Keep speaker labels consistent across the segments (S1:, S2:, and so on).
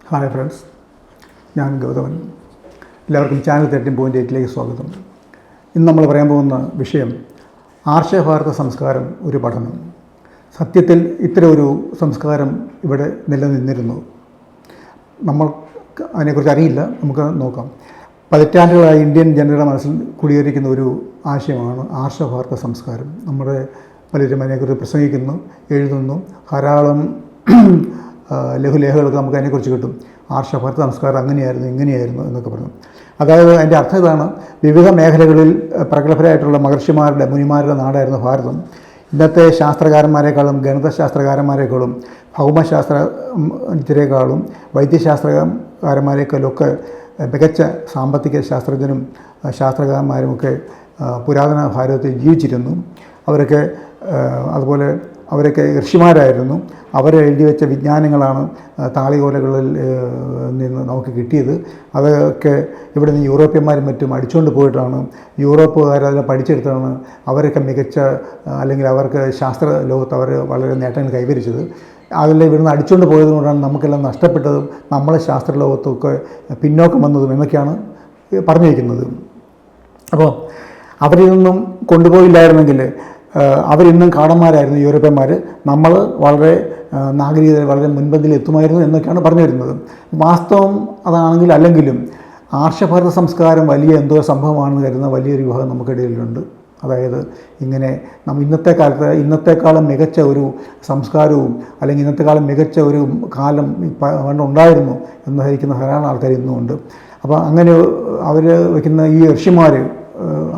S1: Hi friends, ഞാൻ ഗൗതമൻ. എല്ലാവർക്കും channel 13.8 സ്വാഗതം. ഇന്ന് നമ്മൾ പറയാൻ പോകുന്ന വിഷയം ആർഷഭാരത സംസ്കാരം ഒരു പഠനം. സത്യത്തിൽ ഇത്തരം ഒരു സംസ്കാരം ഇവിടെ നിലനിന്നിരുന്നു. നമ്മൾക്ക് അതിനെക്കുറിച്ച് അറിയില്ല, നമുക്ക് നോക്കാം. പതിറ്റാണ്ടുകളായി ഇന്ത്യൻ ജനതയുടെ മനസ്സിൽ കുടിയേറിക്കുന്ന ഒരു ആശയമാണ് ആർഷഭാരത സംസ്കാരം. നമ്മുടെ പലരും അതിനെക്കുറിച്ച് പ്രസംഗിക്കുന്നു, എഴുതുന്നു. ധാരാളം ലഘുലേഖകളൊക്കെ നമുക്ക് അതിനെക്കുറിച്ച് കിട്ടും. ആർഷഭാരത സംസ്കാരം അങ്ങനെയായിരുന്നു, ഇങ്ങനെയായിരുന്നു എന്നൊക്കെ പറഞ്ഞു. അതായത് അതിൻ്റെ അർത്ഥം ഇതാണ്: വിവിധ മേഖലകളിൽ പ്രഗത്ഭരായിട്ടുള്ള മഹർഷിമാരുടെ, മുനിമാരുടെ നാടായിരുന്നു ഭാരതം. ഇന്നത്തെ ശാസ്ത്രകാരന്മാരെക്കാളും, ഗണിതശാസ്ത്രകാരന്മാരെക്കാളും, ഭൗമശാസ്ത്രജ്ഞരെക്കാളും, വൈദ്യശാസ്ത്രകാരന്മാരെക്കാളൊക്കെ മികച്ച സാമ്പത്തിക ശാസ്ത്രജ്ഞരും ശാസ്ത്രകാരന്മാരുമൊക്കെ പുരാതന ഭാരതത്തിൽ ജീവിച്ചിരുന്നു. അവരൊക്കെ ഋഷിമാരായിരുന്നു. അവരെഴുതി വെച്ച വിജ്ഞാനങ്ങളാണ് താളിയോലകളിൽ നിന്ന് നമുക്ക് കിട്ടിയത്. അതൊക്കെ ഇവിടെ നിന്ന് യൂറോപ്യന്മാരും മറ്റും അടിച്ചുകൊണ്ട് പോയിട്ടാണ്, യൂറോപ്പുകാർ അതിനെ പഠിച്ചെടുത്താണ് അവരൊക്കെ മികച്ച, അല്ലെങ്കിൽ അവർക്ക് ശാസ്ത്ര ലോകത്ത് അവർ വളരെ നേട്ടങ്ങൾ കൈവരിച്ചത്. അതെല്ലാം ഇവിടുന്ന് അടിച്ചുകൊണ്ട് പോയതുകൊണ്ടാണ് നമുക്കെല്ലാം നഷ്ടപ്പെട്ടതും നമ്മളെ ശാസ്ത്രലോകത്തൊക്കെ പിന്നോക്കം വന്നതും എന്നൊക്കെയാണ് പറഞ്ഞിരിക്കുന്നത്. അപ്പോൾ അവരിൽ നിന്നും കൊണ്ടുപോയില്ലായിരുന്നെങ്കിൽ അവരിന്നും കാടന്മാരായിരുന്നു യൂറോപ്യന്മാർ. നമ്മൾ വളരെ നാഗരികത, വളരെ മുൻപന്തിയിൽ എത്തുമായിരുന്നു എന്നൊക്കെയാണ് പറഞ്ഞു വരുന്നത്. വാസ്തവം അതാണെങ്കിൽ അല്ലെങ്കിലും ആർഷഭാരത സംസ്കാരം വലിയ എന്തോ സംഭവമാണെന്ന് കരുതുന്ന വലിയൊരു വിഭാഗം നമുക്കിടയിലുണ്ട്. അതായത് ഇങ്ങനെ ഇന്നത്തെക്കാളും മികച്ച ഒരു സംസ്കാരവും, അല്ലെങ്കിൽ ഇന്നത്തെക്കാളും മികച്ച ഒരു കാലം പണ്ടുണ്ടായിരുന്നു എന്ന് ധരിക്കുന്ന ധാരാളം ആൾക്കാർ ഇന്നുമുണ്ട്. അപ്പോൾ അങ്ങനെ അവർ വയ്ക്കുന്ന ഈ ഋഷിമാർ,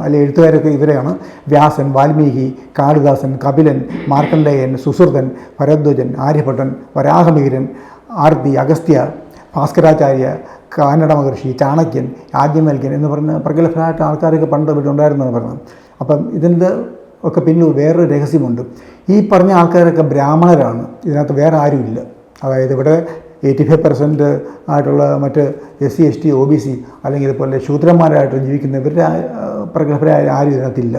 S1: അല്ലെ എഴുത്തുകാരൊക്കെ ഇവരെയാണ്: വ്യാസൻ, വാൽമീകി, കാളിദാസൻ, കപിലൻ, മാർക്കണ്ഡേയൻ, സുശ്രുതൻ, ഭരദ്വജൻ, ആര്യഭട്ടൻ, വരാഹമിഹിരൻ, ആർത്തി, അഗസ്ത്യ, ഭാസ്കരാചാര്യ, കാനഡ മഹർഷി, ചാണക്യൻ, യാജ്ഞവൽക്യൻ എന്ന് പറഞ്ഞ പ്രഗത്ഭരായിട്ട് ആൾക്കാരൊക്കെ പണ്ട് ഇവിടെ ഉണ്ടായിരുന്നാണ് പറഞ്ഞത്. അപ്പം ഇതിൻ്റെ ഒക്കെ പിന്നിൽ വേറൊരു രഹസ്യമുണ്ട്. ഈ പറഞ്ഞ ആൾക്കാരൊക്കെ ബ്രാഹ്മണരാണ്. ഇതിനകത്ത് വേറെ ആരുമില്ല. അതായത് ഇവിടെ 85% ആയിട്ടുള്ള മറ്റ് SC, ST, OBC അല്ലെങ്കിൽ ഇതുപോലെ ശൂദ്രന്മാരായിട്ട് ജീവിക്കുന്ന ഇവരുടെ പ്രഗത്ഭരായ ആരും ഇതിനകത്തില്ല.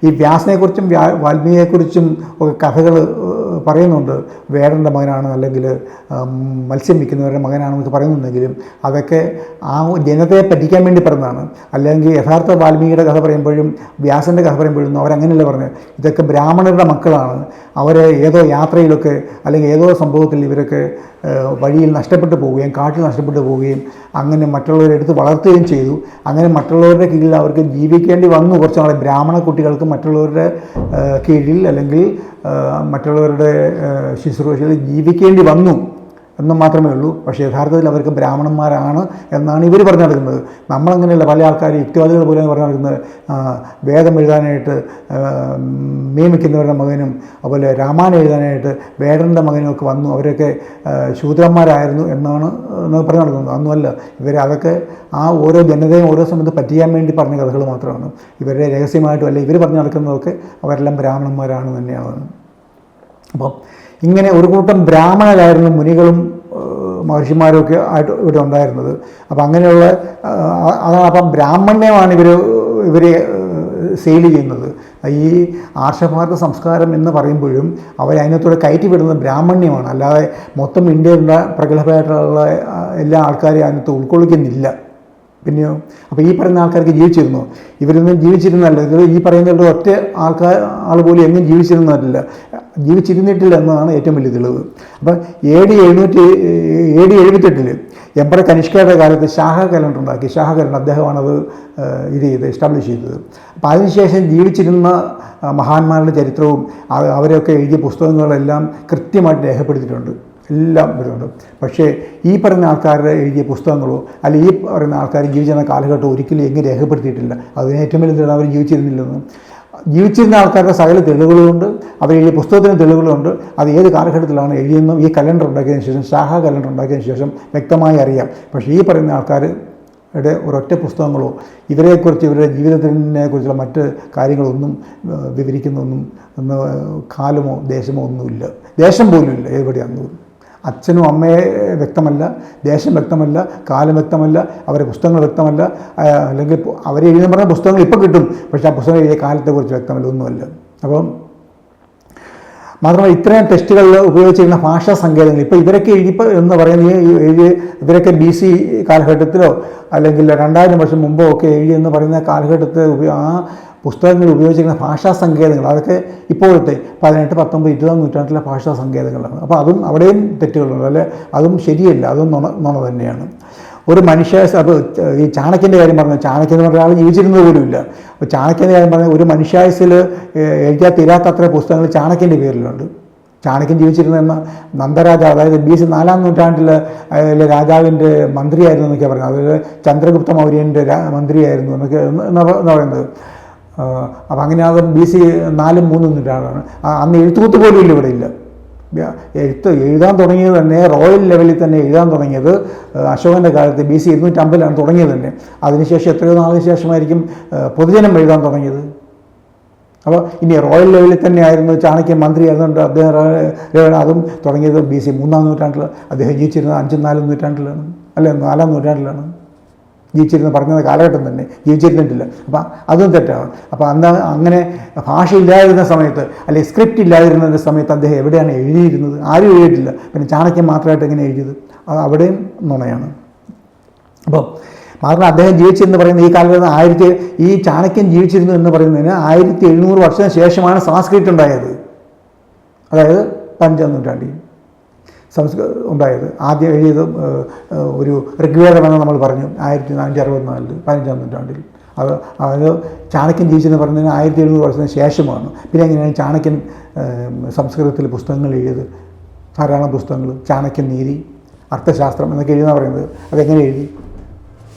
S1: ഈ വ്യാസനെക്കുറിച്ചും വാൽമീകിയെക്കുറിച്ചും ഒക്കെ കഥകൾ പറയുന്നുണ്ട്. വേടൻ്റെ മകനാണ്, അല്ലെങ്കിൽ മത്സ്യം വിൽക്കുന്നവരുടെ മകനാണെന്നൊക്കെ പറയുന്നുണ്ടെങ്കിലും അതൊക്കെ ആ ജനതയെ പറ്റിക്കാൻ വേണ്ടി പറഞ്ഞതാണ്. അല്ലെങ്കിൽ യഥാർത്ഥ വാൽമീകിയുടെ കഥ പറയുമ്പോഴും വ്യാസൻ്റെ കഥ പറയുമ്പോഴും അവരങ്ങനെയല്ല പറഞ്ഞത്. ഇതൊക്കെ ബ്രാഹ്മണരുടെ മക്കളാണ്. അവരെ ഏതോ യാത്രയിലൊക്കെ അല്ലെങ്കിൽ ഏതോ സംഭവത്തിൽ ഇവരൊക്കെ വഴിയിൽ നഷ്ടപ്പെട്ടു പോവുകയും കാട്ടിൽ നഷ്ടപ്പെട്ടു പോവുകയും അങ്ങനെ മറ്റുള്ളവരെ എടുത്ത് വളർത്തുകയും ചെയ്തു. അങ്ങനെ മറ്റുള്ളവരുടെ കീഴിൽ അവർക്ക് ജീവിക്കേണ്ടി വന്നു. കുറച്ച് നാളെ ബ്രാഹ്മണ കുട്ടികൾക്ക് മറ്റുള്ളവരുടെ കീഴിൽ അല്ലെങ്കിൽ മറ്റുള്ളവരുടെ ശുശ്രൂഷയിൽ ജീവിക്കേണ്ടി വന്നു എന്ന് മാത്രമേ ഉള്ളൂ. പക്ഷേ യഥാർത്ഥത്തിൽ അവർക്ക് ബ്രാഹ്മണന്മാരാണ് എന്നാണ് ഇവർ പറഞ്ഞു നടക്കുന്നത്. നമ്മളങ്ങനെയല്ല. പല ആൾക്കാർ യുക്തിവാദികൾ പോലെ പറഞ്ഞു നടക്കുന്നത് വേദം എഴുതാനായിട്ട് നിയമിക്കുന്നവരുടെ മകനും അതുപോലെ രാമായണം എഴുതാനായിട്ട് വേടൻ്റെ മകനും ഒക്കെ വന്നു, അവരൊക്കെ ശൂദ്രന്മാരായിരുന്നു എന്നാണ് പറഞ്ഞു നടക്കുന്നത്. ഒന്നുമല്ല. അതൊക്കെ ആ ഓരോ ജനതയും ഓരോ സമയത്ത് പറ്റിയാൻ വേണ്ടി പറഞ്ഞ കഥകൾ മാത്രമാണ്. ഇവരുടെ രഹസ്യമായിട്ടും അല്ല ഇവർ പറഞ്ഞു നടക്കുന്നതൊക്കെ അവരെല്ലാം ബ്രാഹ്മണന്മാരാണ് തന്നെയാണ്. അപ്പം ഇങ്ങനെ ഒരു കൂട്ടം ബ്രാഹ്മണരായിരുന്നു മുനികളും മഹർഷിമാരും ഒക്കെ ആയിട്ട് ഇവിടെ ഉണ്ടായിരുന്നത്. അപ്പം അങ്ങനെയുള്ള അതാണ്. അപ്പം ബ്രാഹ്മണ്യമാണ് ഇവരെ സെയിൽ ചെയ്യുന്നത്. ഈ ആർഷഭാരത സംസ്കാരം എന്ന് പറയുമ്പോഴും അവരതിനകത്തൂടെ കയറ്റിവിടുന്നത് ബ്രാഹ്മണ്യമാണ്. അല്ലാതെ മൊത്തം ഇന്ത്യയിലുള്ള പ്രഗത്ഭരായിട്ടുള്ള എല്ലാ ആൾക്കാരെയും അതിനകത്ത് ഉൾക്കൊള്ളിക്കുന്നില്ല. പിന്നെയോ അപ്പോൾ ഈ പറയുന്ന ആൾക്കാർക്ക് ജീവിച്ചിരുന്നു. ഇവരൊന്നും ജീവിച്ചിരുന്നല്ല. ഇത് ഈ പറയുന്ന ഒറ്റ ആൾ പോലും എങ്ങും ജീവിച്ചിരുന്നിട്ടില്ല എന്നതാണ് ഏറ്റവും വലിയ തെളിവ്. അപ്പം AD 778 എംപറർ കനിഷ്കയുടെ കാലത്ത് ഷാഹ കലണ്ടർ ഉണ്ടാക്കി. ഷാഹ കലണ്ടർ അദ്ദേഹമാണത് എസ്റ്റാബ്ലിഷ് ചെയ്തത്. അപ്പോൾ അതിനുശേഷം ജീവിച്ചിരുന്ന മഹാന്മാരുടെ ചരിത്രവും അവരൊക്കെ എഴുതിയ പുസ്തകങ്ങളെല്ലാം കൃത്യമായിട്ട് രേഖപ്പെടുത്തിയിട്ടുണ്ട്. എല്ലാം വരുന്നുണ്ട്. പക്ഷേ ഈ പറയുന്ന ആൾക്കാരുടെ എഴുതിയ പുസ്തകങ്ങളോ അല്ലെങ്കിൽ ഈ പറയുന്ന ആൾക്കാർ ജീവിച്ചിരുന്ന കാലഘട്ടം ഒരിക്കലും എങ്ങനെ രേഖപ്പെടുത്തിയിട്ടില്ല. അതിന് ഏറ്റവും വലിയ തെളിവ് അവർ ജീവിച്ചിരുന്നില്ലെന്നും. ജീവിച്ചിരുന്ന ആൾക്കാരുടെ സകല തെളിവുകളുമുണ്ട്. അവർ എഴുതിയ പുസ്തകത്തിന് തെളിവുകളുണ്ട്. അത് ഏത് കാലഘട്ടത്തിലാണ് എഴുതിയെന്നും ഈ കലണ്ടർ ഉണ്ടാക്കിയതിന് ശേഷം, ഷാഹ കലണ്ടർ ഉണ്ടാക്കിയതിന് ശേഷം വ്യക്തമായി അറിയാം. പക്ഷേ ഈ പറയുന്ന ആൾക്കാരുടെ ഒരൊറ്റ പുസ്തകങ്ങളോ ഇവരെക്കുറിച്ച്, ഇവരുടെ ജീവിതത്തിനെക്കുറിച്ചുള്ള മറ്റ് കാര്യങ്ങളൊന്നും വിവരിക്കുന്നൊന്നും കാലമോ ദേശമോ ഒന്നുമില്ല. ദേശം പോലും ഇല്ല എവിടെയാണെന്ന്. അച്ഛനും അമ്മയെ വ്യക്തമല്ല, ദേശം വ്യക്തമല്ല, കാലം വ്യക്തമല്ല, അവരുടെ പുസ്തകങ്ങൾ വ്യക്തമല്ല. അല്ലെങ്കിൽ അവരെഴുതി പറഞ്ഞ പുസ്തകങ്ങൾ ഇപ്പോൾ കിട്ടും, പക്ഷേ ആ പുസ്തകം എഴുതിയ കാലത്തെക്കുറിച്ച് വ്യക്തമല്ല, ഒന്നുമല്ല. അപ്പം മാത്രമല്ല ഇത്രയും ടെസ്റ്റുകളിൽ ഉപയോഗിച്ചിരുന്ന ഭാഷാ സങ്കേതങ്ങൾ ഇപ്പോൾ ഇവരൊക്കെ എഴുതിപ്പോൾ എന്ന് പറയുന്ന ഇവരൊക്കെ BC കാലഘട്ടത്തിലോ അല്ലെങ്കിൽ 2000 വർഷം മുമ്പോ ഒക്കെ എഴുതി എന്ന് പറയുന്ന കാലഘട്ടത്തിൽ ആ പുസ്തകങ്ങൾ ഉപയോഗിച്ചിരുന്ന ഭാഷാ സങ്കേതങ്ങൾ അതൊക്കെ ഇപ്പോഴത്തെ 18, 19, 20 നൂറ്റാണ്ടിലെ ഭാഷാ സങ്കേതങ്ങളാണ്. അപ്പോൾ അതും അവിടെയും തെറ്റുകളുണ്ട്, അല്ലെ അതും ശരിയല്ല, അതും നുണ തന്നെയാണ്. ഒരു മനുഷ്യ അത് ഈ ചാണക്യൻ്റെ കാര്യം പറഞ്ഞു, ചാണക്യൻ എന്ന് പറഞ്ഞ ആൾ ജീവിച്ചിരുന്നത് പോലുമില്ല. അപ്പോൾ ചാണക്യൻ്റെ കാര്യം പറഞ്ഞാൽ ഒരു മനുഷ്യായുസ്സിൽ എഴുതിയാൽ തീരാത്തത്ര പുസ്തകങ്ങൾ ചാണക്യൻ്റെ പേരിലുണ്ട്. ചാണക്യൻ ജീവിച്ചിരുന്ന നന്ദരാജാവ്, അതായത് BC 4-ാം നൂറ്റാണ്ടിൽ രാജാവിൻ്റെ മന്ത്രിയായിരുന്നു എന്നൊക്കെ പറയുന്നത്. അതായത് ചന്ദ്രഗുപ്ത മൗര്യൻ്റെ മന്ത്രിയായിരുന്നു എന്നൊക്കെ എന്ന് പറയുന്നത്. അപ്പം അങ്ങനെ അത് BC 4-3 നൂറ്റാണ്ടാണ്. അന്ന് എഴുത്തുകൂത്ത് പോലും ഇല്ല, ഇവിടെ ഇല്ല. എഴുതാൻ തുടങ്ങിയത് തന്നെ റോയൽ ലെവലിൽ തന്നെ എഴുതാൻ തുടങ്ങിയത് അശോകൻ്റെ കാലത്ത് BC 250 തുടങ്ങിയത് തന്നെ. അതിനുശേഷം എത്രയോ നാളിന് ശേഷമായിരിക്കും പൊതുജനം എഴുതാൻ തുടങ്ങിയത്. അപ്പോൾ ഇനി റോയൽ ലെവലിൽ തന്നെ ആയിരുന്നു, ചാണക്യൻ മന്ത്രിയായിരുന്നുണ്ട് അദ്ദേഹം, അതും തുടങ്ങിയത് BC 3-ാം നൂറ്റാണ്ടിൽ. അദ്ദേഹം ജീവിച്ചിരുന്നത് 5-4 നൂറ്റാണ്ടിലാണ്, അല്ലെ 4-ാം നൂറ്റാണ്ടിലാണ് ജീവിച്ചിരുന്ന് പറഞ്ഞത് കാലഘട്ടം തന്നെ ജീവിച്ചിരുന്നിട്ടില്ല. അപ്പം അതും തെറ്റാണ്. അപ്പോൾ അന്ന് അങ്ങനെ ഭാഷ ഇല്ലാതിരുന്ന സമയത്ത്, അല്ലെങ്കിൽ സ്ക്രിപ്റ്റ് ഇല്ലാതിരുന്ന സമയത്ത് അദ്ദേഹം എവിടെയാണ് എഴുതിയിരുന്നത്? ആരും എഴുതിയിട്ടില്ല. പിന്നെ ചാണക്യൻ മാത്രമായിട്ട് എങ്ങനെ എഴുതിയത്? അത് അവിടെയും നുണയാണ്. അപ്പോൾ മാത്രമല്ല അദ്ദേഹം ജീവിച്ചെന്ന് പറയുന്നത് ഈ കാലത്ത് ഈ ചാണക്യൻ ജീവിച്ചിരുന്നു എന്ന് പറയുന്നതിന് 1700 വർഷത്തിന് ശേഷമാണ് സാൻസ്ക്രിറ്റ് ഉണ്ടായത്. അതായത് 5-ാം നൂറ്റാണ്ടിൽ ഉണ്ടായത്. ആദ്യം എഴുതിയത് ഒരു ഋഗ്വേദമെന്ന് നമ്മൾ പറഞ്ഞു 1464 15-ാം നൂറ്റാണ്ടിൽ. അത് ചാണക്യൻ ജീവിച്ചെന്ന് പറയുന്നതിന് 1700 വർഷത്തിന് ശേഷമാണ്. പിന്നെ എങ്ങനെയാണ് ചാണക്യൻ സംസ്കൃതത്തിൽ പുസ്തകങ്ങൾ എഴുതിയത്? ധാരാളം പുസ്തകങ്ങൾ, ചാണക്യൻ നീതി, അർത്ഥശാസ്ത്രം എന്നൊക്കെ എഴുതുന്ന പറയുന്നത്. അതെങ്ങനെ എഴുതി?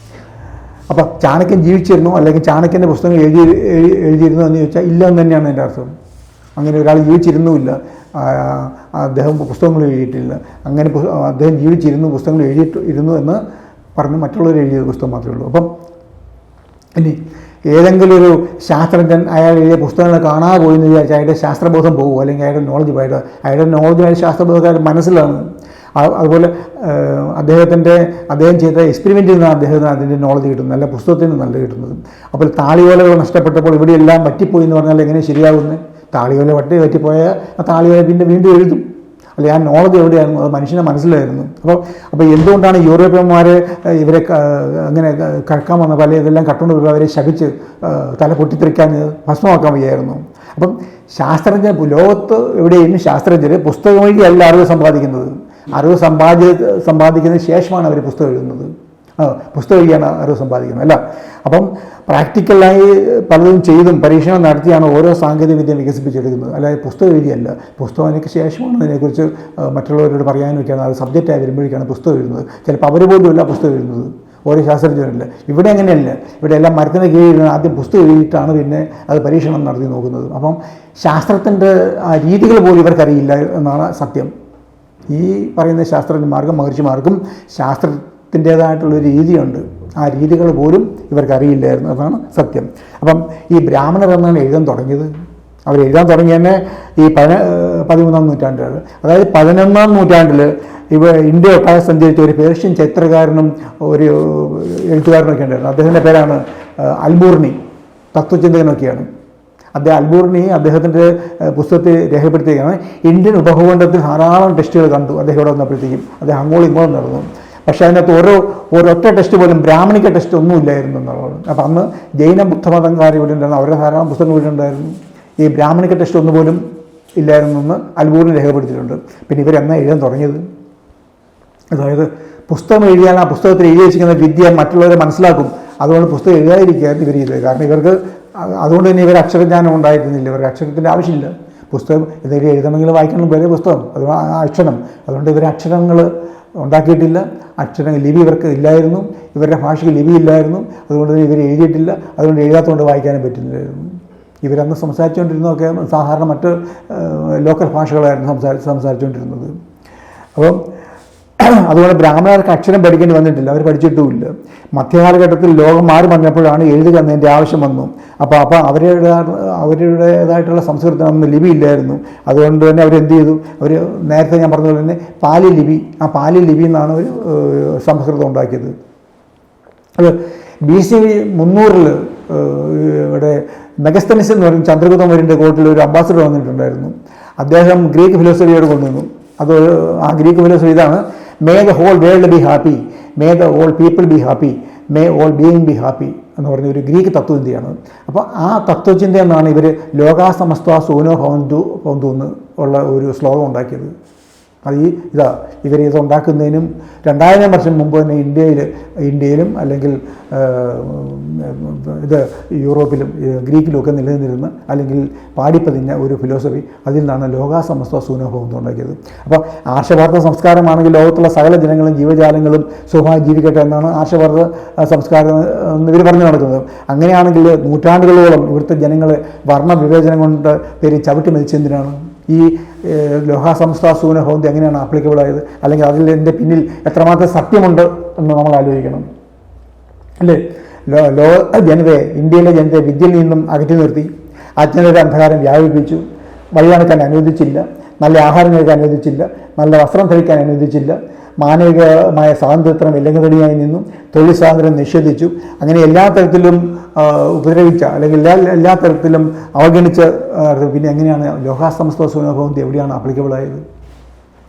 S1: അപ്പം ചാണക്യൻ ജീവിച്ചിരുന്നു, അല്ലെങ്കിൽ ചാണക്യൻ്റെ പുസ്തകങ്ങൾ എഴുതിയിരുന്നു എന്ന് ചോദിച്ചാൽ ഇല്ല എന്ന് തന്നെയാണ് എൻ്റെ അർത്ഥം. അങ്ങനെ ഒരാൾ ജീവിച്ചിരുന്നുമില്ല, അദ്ദേഹം പുസ്തകങ്ങൾ എഴുതിയിട്ടില്ല. അങ്ങനെ അദ്ദേഹം ജീവിച്ചിരുന്നു, പുസ്തകങ്ങൾ എഴുതിയിരുന്നു എന്ന് പറഞ്ഞ് മറ്റുള്ളവർ എഴുതിയ പുസ്തകം മാത്രമേ ഉള്ളൂ. അപ്പം ഇനി ഏതെങ്കിലും ഒരു ശാസ്ത്രജ്ഞൻ അയാൾ എഴുതിയ പുസ്തകങ്ങൾ കാണാതെ പോയി എന്ന് വിചാരിച്ചാൽ അയാളുടെ ശാസ്ത്രബോധം പോകും, അല്ലെങ്കിൽ അയാളുടെ നോളജ് പോയിട്ട് അയാളുടെ നോളജ് ശാസ്ത്രബോധം മനസ്സിലാണ്. അതുപോലെ അദ്ദേഹം ചെയ്ത എക്സ്പെരിമെൻറ്റിൽ നിന്നാണ് അദ്ദേഹത്തിന് അതിൻ്റെ നോളജ് കിട്ടുന്നത്, നല്ല പുസ്തകത്തിൽ നിന്ന് നല്ല കിട്ടുന്നത്. അപ്പോൾ താളിയോലകൾ നഷ്ടപ്പെട്ടപ്പോൾ ഇവിടെയെല്ലാം പറ്റിപ്പോയി എന്ന് പറഞ്ഞാൽ എങ്ങനെ ശരിയാകുന്നത്? താളിയോല പറ്റിപ്പോയാൽ ആ താളിയോല വീണ്ടും എഴുതും, അല്ലെ ആ നോളജ് എവിടെയായിരുന്നു? അത് മനുഷ്യനെ മനസ്സിലായിരുന്നു. അപ്പോൾ എന്തുകൊണ്ടാണ് യൂറോപ്യന്മാർ ഇവരെ അങ്ങനെ കഴക്കാൻ വന്നപ്പോൾ, അല്ലെങ്കിൽ ഇതെല്ലാം കട്ടുകൊണ്ട് അവരെ ശപിച്ച് തല പൊട്ടിത്തെറിക്കാൻ ഭസ്മമാക്കാൻ വയ്യായിരുന്നു. അപ്പം ലോകത്ത് എവിടെയും ശാസ്ത്രജ്ഞർ പുസ്തകം വഴിയല്ല അറിവ് സമ്പാദിക്കുന്നത്. അറിവ് സമ്പാദിക്കുന്നതിന് ശേഷമാണ് അവർ പുസ്തകം എഴുതുന്നത്. പുസ്തകം വഴിയാണ് അറിവ് സമ്പാദിക്കുന്നത് അല്ല. അപ്പം പ്രാക്ടിക്കലായി പലതും ചെയ്തും പരീക്ഷണം നടത്തിയാണ് ഓരോ സാങ്കേതിക വിദ്യ വികസിപ്പിച്ചെടുക്കുന്നത്, അല്ലാതെ പുസ്തകം എഴുതിയല്ല. പുസ്തകം അതിനൊക്കെ ശേഷമാണ് അതിനെക്കുറിച്ച് മറ്റുള്ളവരോട് പറയാനൊക്കെയാണ്, അത് സബ്ജക്റ്റായി വരുമ്പോഴേക്കാണ് പുസ്തകം എഴുതുന്നത്. ചിലപ്പോൾ അവർ പോലുമല്ല പുസ്തകം എഴുതുന്നത്, ഓരോ ശാസ്ത്രജ്ഞരല്ല. ഇവിടെ അങ്ങനെയല്ല, ഇവിടെ എല്ലാം മരത്തിന് കീഴിൽ ആദ്യം പുസ്തകം എഴുതിയിട്ടാണ് പിന്നെ അത് പരീക്ഷണം നടത്തി നോക്കുന്നത്. അപ്പം ശാസ്ത്രത്തിൻ്റെ രീതികൾ പോലും ഇവർക്കറിയില്ല എന്നാണ് സത്യം. ഈ പറയുന്ന ശാസ്ത്രജ്ഞന്മാർക്കും മഹർഷിമാർക്കും ശാസ്ത്രത്തിൻ്റേതായിട്ടുള്ളൊരു രീതിയുണ്ട്, ആ രീതികൾ പോലും ഇവർക്കറിയില്ലായിരുന്നു, അതാണ് സത്യം. അപ്പം ഈ ബ്രാഹ്മണർ എന്നാണ് എഴുതാൻ തുടങ്ങിയത്. അവർ എഴുതാൻ തുടങ്ങി തന്നെ ഈ 13-ാം നൂറ്റാണ്ടിലാണ്. അതായത് 11-ാം നൂറ്റാണ്ടിൽ ഇന്ത്യ ഒട്ടാകെ സഞ്ചരിച്ച ഒരു പേർഷ്യൻ ചരിത്രകാരനും ഒരു എഴുത്തുകാരനൊക്കെ ഉണ്ടായിരുന്നു. അദ്ദേഹത്തിൻ്റെ പേരാണ് അൽബൂർണി, തത്വചിന്തകനൊക്കെയാണ്. അൽബൂർണി അദ്ദേഹത്തിൻ്റെ പുസ്തകത്തിൽ രേഖപ്പെടുത്തുകയാണ്, ഇന്ത്യൻ ഉപഭൂഖണ്ഡത്തിൽ ധാരാളം ടെസ്റ്റുകൾ കണ്ടു അദ്ദേഹം ഇവിടെ വന്നപ്പോഴത്തേക്കും. അദ്ദേഹം അങ്ങോട്ടും ഇങ്ങോട്ടും നടന്നു. പക്ഷേ അതിനകത്ത് ഒരൊറ്റ ടെസ്റ്റ് പോലും ബ്രാഹ്മണിക ടെസ്റ്റ് ഒന്നും ഇല്ലായിരുന്നു എന്നുള്ളത്. അപ്പോൾ അന്ന് ജൈന ബുദ്ധമതക്കാർ ഇവിടെ ഉണ്ടായിരുന്നു, അവരുടെ ധാരാളം പുസ്തകങ്ങൾ ഇവിടെ ഉണ്ടായിരുന്നു. ഈ ബ്രാഹ്മണിക ടെസ്റ്റ് ഒന്നുപോലും ഇല്ലായിരുന്നു എന്ന് അൽബൂറിന് രേഖപ്പെടുത്തിയിട്ടുണ്ട്. പിന്നെ ഇവരെന്നാ എഴുതാൻ തുടങ്ങിയത്? അതായത് പുസ്തകം എഴുതിയാൽ ആ പുസ്തകത്തിൽ എഴുതി വെച്ചിരിക്കുന്ന വിദ്യ മറ്റുള്ളവരെ മനസ്സിലാക്കും, അതുകൊണ്ട് പുസ്തകം എഴുതാതിരിക്കുകയായിരുന്നു ഇവർ ചെയ്തത്. കാരണം ഇവർക്ക് അതുകൊണ്ട് തന്നെ ഇവർ അക്ഷരജ്ഞാനം ഉണ്ടായിരുന്നില്ല, ഇവർക്ക് അക്ഷരത്തിൻ്റെ ആവശ്യമില്ല. പുസ്തകം എന്തെങ്കിലും എഴുതണമെങ്കിൽ വായിക്കണം പോലെ പുസ്തകം, അത് അക്ഷരം. അതുകൊണ്ട് ഇവർ അക്ഷരങ്ങൾ ഉണ്ടാക്കിയിട്ടില്ല, ലിപി ഇവർക്ക് ഇല്ലായിരുന്നു, ഇവരുടെ ഭാഷയ്ക്ക് ലിപി ഇല്ലായിരുന്നു, അതുകൊണ്ട് തന്നെ ഇവർ എഴുതിയിട്ടില്ല, അതുകൊണ്ട് എഴുതാത്തതുകൊണ്ട് വായിക്കാനും പറ്റുന്നില്ലായിരുന്നു. ഇവരന്ന് സംസാരിച്ചുകൊണ്ടിരുന്നതൊക്കെ സാധാരണ മറ്റ് ലോക്കൽ ഭാഷകളായിരുന്നു സംസാരിച്ചുകൊണ്ടിരുന്നത്. അപ്പം അതുകൊണ്ട് ബ്രാഹ്മണർക്ക് അക്ഷരം പഠിക്കേണ്ടി വന്നിട്ടില്ല, അവർ പഠിച്ചിട്ടുമില്ല. മധ്യകാലഘട്ടത്തിൽ ലോകം മാറി വന്നപ്പോഴാണ് എഴുതുക എന്നതിൻ്റെ ആവശ്യം വന്നു. അപ്പോൾ അവരുടേതായിട്ടുള്ള സംസ്കൃതം ലിപി ഇല്ലായിരുന്നു. അതുകൊണ്ട് തന്നെ അവരെന്ത് ചെയ്തു? അവർ നേരത്തെ ഞാൻ പറഞ്ഞ പോലെ തന്നെ പാലി ലിപി, ആ പാലി ലിപി എന്നാണ് ഒരു സംസ്കൃതം ഉണ്ടാക്കിയത്. അത് BC 300 ഇവിടെ മെഗസ്തനിസ് എന്ന് പറയുന്ന ചന്ദ്രഗുപ്ത മൗര്യൻ്റെ കോർട്ടിൽ ഒരു അംബാസഡർ വന്നിട്ടുണ്ടായിരുന്നു. അദ്ദേഹം ഗ്രീക്ക് ഫിലോസഫിയോട് കൊണ്ടുവന്നു. അത് ആ ഗ്രീക്ക് ഫിലോസഫി ഇതാണ്: may the whole world be happy, may the all people be happy, may all being be happy എന്ന് പറഞ്ഞ ഒരു ഗ്രീക്ക് തത്വചിന്തയാണ്. അപ്പോൾ ആ തത്വചിന്ത എന്നാണ് ഇവർ ലോകാ സമസ്ത സൂനോ ഭവന്തു എന്ന് ഉള്ള ഒരു ശ്ലോകം ഉണ്ടാക്കിയത്. അത് ഇവരിത് ഉണ്ടാക്കുന്നതിനും 2000 വർഷം മുമ്പ് തന്നെ ഇന്ത്യയിലും അല്ലെങ്കിൽ യൂറോപ്പിലും ഗ്രീക്കിലുമൊക്കെ നിലനിന്നിരുന്ന അല്ലെങ്കിൽ പാടിപ്പതിഞ്ഞ ഒരു ഫിലോസഫി, അതിൽ നിന്നാണ് ലോകാ സമസ്ത സൂനോ ഭവന്തു ഉണ്ടാക്കിയത്. അപ്പോൾ ആർഷഭാരത സംസ്കാരമാണെങ്കിൽ ലോകത്തുള്ള സകല ജനങ്ങളും ജീവജാലങ്ങളും സുഖമായി ജീവിക്കട്ടെ എന്നാണ് ആർഷഭാരത സംസ്കാരം ഇവർ പറഞ്ഞു നടക്കുന്നത്. അങ്ങനെയാണെങ്കിൽ നൂറ്റാണ്ടുകളോളം ഇവിടുത്തെ ജനങ്ങൾ വർണ്ണവിവേചനം കൊണ്ട് പേര് ചവിട്ടി മതിച്ചെന്തിനാണ്? ഈ ലോകാ സമസ്ത സൂനോ ഭവന്തു എങ്ങനെയാണ് ആപ്ലിക്കബിൾ ആയത്? അല്ലെങ്കിൽ അതിൻ്റെ പിന്നിൽ എത്രമാത്രം സത്യമുണ്ട് എന്ന് നമ്മൾ ആലോചിക്കണം, അല്ലേ? ഇന്ത്യയിലെ ജനതയെ വിദ്യയിൽ നിന്നും അകറ്റി നിർത്തി, അജ്ഞതയുടെ അന്ധകാരം വ്യാപിപ്പിച്ചു, വഴി നടക്കാൻ അനുവദിച്ചില്ല, നല്ല ആഹാരം കഴിക്കാൻ അനുവദിച്ചില്ല, നല്ല വസ്ത്രം ധരിക്കാൻ അനുവദിച്ചില്ല, മാനവികമായ സ്വാതന്ത്ര്യം ഇല്ലങ്ങതടിയായി നിന്നും തൊഴിൽ സ്വാതന്ത്ര്യം നിഷേധിച്ചു. അങ്ങനെ എല്ലാ തരത്തിലും ഉപദ്രവിച്ച അല്ലെങ്കിൽ എല്ലാ തരത്തിലും അവഗണിച്ച പിന്നെ എങ്ങനെയാണ് ലോകാ സമസ്ത സൂനോ ഭവന്തു എവിടെയാണ് ആപ്ലിക്കബിൾ ആയത്?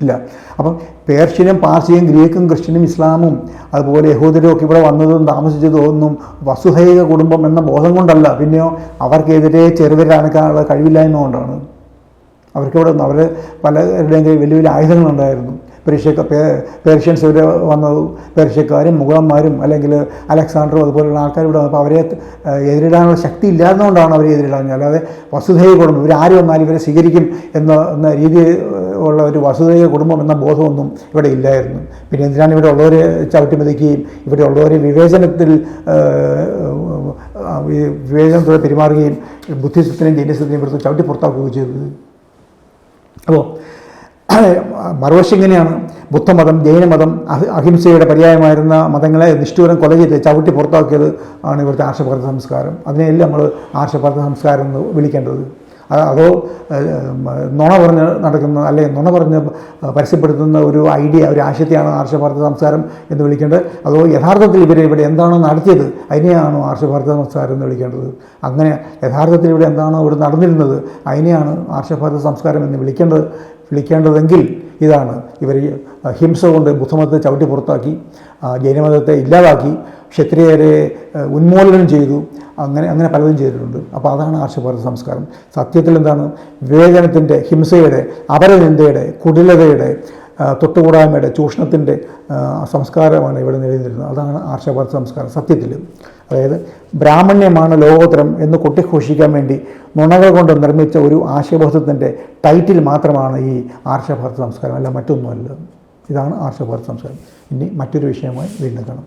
S1: ഇല്ല. അപ്പം പേർഷ്യനും പാർസിയും ഗ്രീക്കും ക്രിസ്ത്യനും ഇസ്ലാമും അതുപോലെ യഹൂദരും ഒക്കെ ഇവിടെ വന്നതും താമസിച്ചതും ഒന്നും വസുധൈക കുടുംബം എന്ന ബോധം കൊണ്ടല്ല, പിന്നെയോ അവർക്കെതിരെ ചെറുവിരനക്കാനുള്ള കഴിവില്ലായ്മ കൊണ്ടാണ്. അവർക്കിവിടെ അവർ പലരുടെയും വലിയ വലിയ ആയുധങ്ങളുണ്ടായിരുന്നു. പേർഷ്യൻസ് ഇവിടെ വന്നതും പേർഷ്യക്കാരും മുഗളന്മാരും അല്ലെങ്കിൽ അലക്സാണ്ടറും അതുപോലുള്ള ആൾക്കാർ ഇവിടെ വന്നപ്പോൾ അവരെ എതിരിടാനുള്ള ശക്തി ഇല്ലാത്തതുകൊണ്ടാണ് അവരെ എതിരിടാഞ്ഞത്. അല്ലാതെ വസുധൈക കുടുംബം ഇവരാരും വന്നാലും ഇവരെ സ്വീകരിക്കും എന്ന രീതിയിൽ ഉള്ള ഒരു വസുധൈക കുടുംബം എന്ന ബോധമൊന്നും ഇവിടെ ഇല്ലായിരുന്നു. പിന്നെ എന്തിനാണ് ഇവിടെ ഉള്ളവരെ ചവിട്ടി മതിക്കുകയും ഇവിടെ ഉള്ളവരെ വിവേചനത്തോടെ പെരുമാറുകയും ബുദ്ധിസത്തിനെയും ജൈനസത്തിനെയും ഇവിടുത്തെ ചവിട്ടി പുറത്താക്കുകയും ചെയ്തത്? അപ്പോൾ മറുവശം ഇങ്ങനെയാണ്. ബുദ്ധമതം, ജൈനമതം, അഹിംസയുടെ പര്യായമായിരുന്ന മതങ്ങളെ നിഷ്ഠൂരം കൊല ചെയ്ത് ചവിട്ടി പുറത്താക്കിയത് ആണ് ഇവിടുത്തെ ആർഷഭാരത സംസ്കാരം. അതിനെയല്ല നമ്മൾ ആർഷഭാരത സംസ്കാരം എന്ന് വിളിക്കേണ്ടത്. അതോ നുണ പറഞ്ഞ് നടക്കുന്ന അല്ലെങ്കിൽ നുണ പറഞ്ഞ് പരസ്യപ്പെടുത്തുന്ന ഒരു ഐഡിയ, ഒരു ആശയത്തെയാണ് ആർഷഭാരത സംസ്കാരം എന്ന് വിളിക്കേണ്ടത്? അതോ യഥാർത്ഥത്തിൽ ഇവിടെ എന്താണോ നടത്തിയത് അതിനെയാണോ ആർഷഭാരത സംസ്കാരം എന്ന് വിളിക്കേണ്ടത്? അങ്ങനെ യഥാർത്ഥത്തിൽ ഇവിടെ എന്താണോ ഇവിടെ നടന്നിരുന്നത് അതിനെയാണ് ആർഷഭാരത സംസ്കാരം എന്ന് വിളിക്കേണ്ടതെങ്കിൽ ഇതാണ്: ഇവർ ഹിംസ കൊണ്ട് ബുദ്ധമതത്തെ ചവിട്ടി പുറത്താക്കി, ജൈനമതത്തെ ഇല്ലാതാക്കി, ക്ഷത്രിയരെ ഉന്മൂലനം ചെയ്തു, അങ്ങനെ പലതും ചെയ്തിട്ടുണ്ട്. അപ്പോൾ അതാണ് ആർഷഭാരത സംസ്കാരം. സത്യത്തിൽ എന്താണ്? വിവേചനത്തിൻ്റെ, ഹിംസയുടെ, അപരനിന്ദയുടെ, കുടിലതയുടെ, തൊട്ടുകൂടായ്മയുടെ, ചൂഷണത്തിൻ്റെ സംസ്കാരമാണ് ഇവിടെ നിലനിന്നിരുന്നത്. അതാണ് ആർഷഭാരത സംസ്കാരം സത്യത്തിൽ. അതായത് ബ്രാഹ്മണ്യമാണ് ലോകോത്തരം എന്ന് കൊട്ടിഘോഷിക്കാൻ വേണ്ടി നുണകൾ കൊണ്ട് നിർമ്മിച്ച ഒരു ആശയബോധത്തിൻ്റെ ടൈറ്റിൽ മാത്രമാണ് ഈ ആർഷഭാരത സംസ്കാരം, അല്ല മറ്റൊന്നുമല്ല. ഇതാണ് ആർഷഭാരത സംസ്കാരം. ഇനി മറ്റൊരു വിഷയമായി വീണ്ടും കാണാം.